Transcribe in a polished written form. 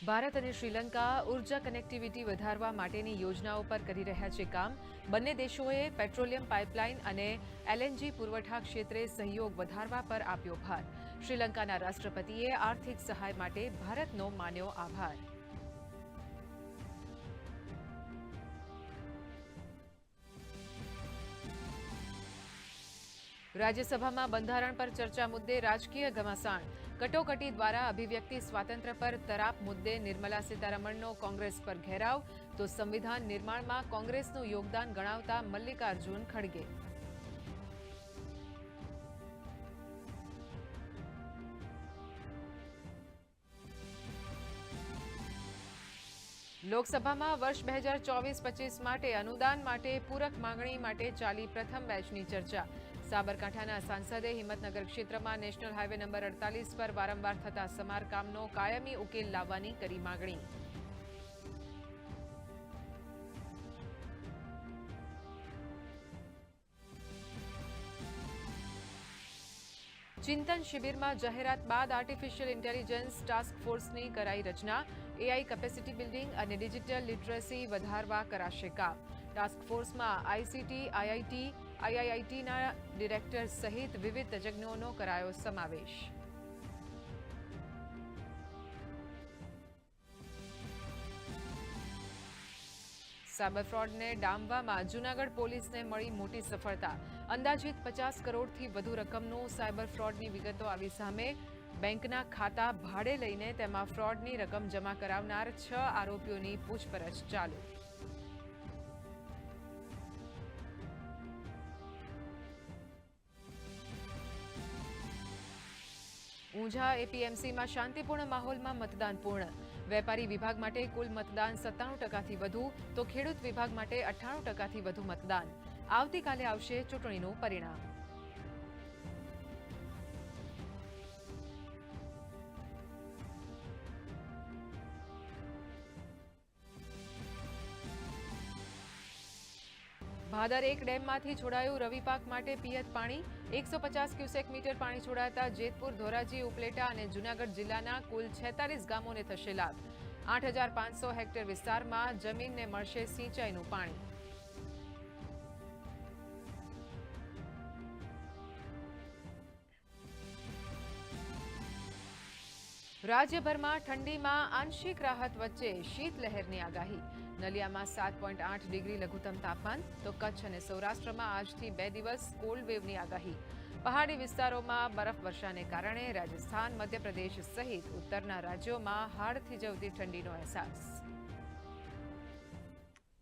ભારત અને શ્રીલંકા ઉર્જા કનેક્ટિવિટી વધારવા માટેની યોજનાઓ પર કરી રહ્યા છે કામ. બંને દેશોએ પેટ્રોલિયમ પાઇપલાઇન અને એલએનજી પુરવઠા ક્ષેત્રે સહયોગ વધારવા પર આપ્યો ભાર. શ્રીલંકાના રાષ્ટ્રપતિએ આર્થિક સહાય માટે ભારતનો માન્યો આભાર. રાજ્યસભામાં બંધારણ પર ચર્ચા મુદ્દે રાજકીય ઘમાસાણ. કટોકટી દ્વારા અભિવ્યક્તિ સ્વાતંત્ર્ય પર તરાપ મુદ્દે નિર્મલા સીતારમણનો કોંગ્રેસ પર ઘેરાવ, તો સંવિધાન નિર્માણમાં કોંગ્રેસનું યોગદાન ગણાવતા મલ્લિકાર્જુન ખડગે. લોકસભામાં વર્ષ 2024-25 માટે અનુદાન માટે પૂરક માંગણી માટે ચાલી પ્રથમ બેચની ચર્ચા. સાબરકાંઠાના સાંસદે હિંમતનગર ક્ષેત્રમાં નેશનલ હાઇવે નંબર 48 પર વારંવાર થતા સમારકામનો કાયમી ઉકેલ લાવવાની કરી માંગણી. ચિંતન શિબિરમાં જાહેરાત બાદ આર્ટિફિશિયલ ઇન્ટેલિજન્સ ટાસ્ક ફોર્સની કરાઈ રચના. એઆઈ કેપેસિટી બિલ્ડિંગ અને ડિજિટલ લિટરસી વધારવા કરાશે કામ. ટાસ્ક ફોર્સમાં આઈસીટી, આઈઆઈટી, આઈઆઈઆઈટીના ડિરેક્ટર સહિત વિવિધ તજજ્ઞોનો કરાયો સમાવેશ. સાયબર ફ્રોડને ડામવામાં જૂનાગઢ પોલીસને મળી મોટી સફળતા. અંદાજિત 50 કરોડથી વધુ રકમનું સાયબર ફ્રોડની વિગતો આવી સામે. બેંકના ખાતા ભાડે લઈને તેમાં ફ્રોડની રકમ જમા કરાવનાર 6 આરોપીઓની પૂછપરછ ચાલુ. ઊંઝા એપીએમસીમાં શાંતિપૂર્ણ માહોલમાં મતદાન પૂર્ણ. વેપારી વિભાગ માટે કુલ મતદાન 97%થી વધુ, તો ખેડૂત વિભાગ માટે 98%થી વધુ મતદાન. આવતીકાલે આવશે ચૂંટણીનું પરિણામ. ભાદર 1 ડેમમાંથી છોડાયું રવિ પાક માટે પિયત પાણી. 150 ક્યુસેક મીટર પાણી છોડાતા જેતપુર, ધોરાજી, ઉપલેટા અને જૂનાગઢ જિલ્લાના કુલ 46 ગામોને થશે લાભ. 8500 હેક્ટર વિસ્તારમાં જમીનને મળશે સિંચાઈનું પાણી. રાજ્યભરમાં ઠંડીમાં આંશિક રાહત વચ્ચે શીતલહેરની આગાહી. નલિયામાં 7.8 ડિગ્રી લઘુત્તમ તાપમાન, તો કચ્છ અને સૌરાષ્ટ્રમાં આજથી 2 દિવસ કોલ્ડ વેવની આગાહી. પહાડી વિસ્તારોમાં બરફવર્ષાને કારણે રાજસ્થાન, મધ્યપ્રદેશ સહિત ઉત્તરના રાજ્યોમાં હાડ થીજવતી ઠંડીનો અહેસાસ.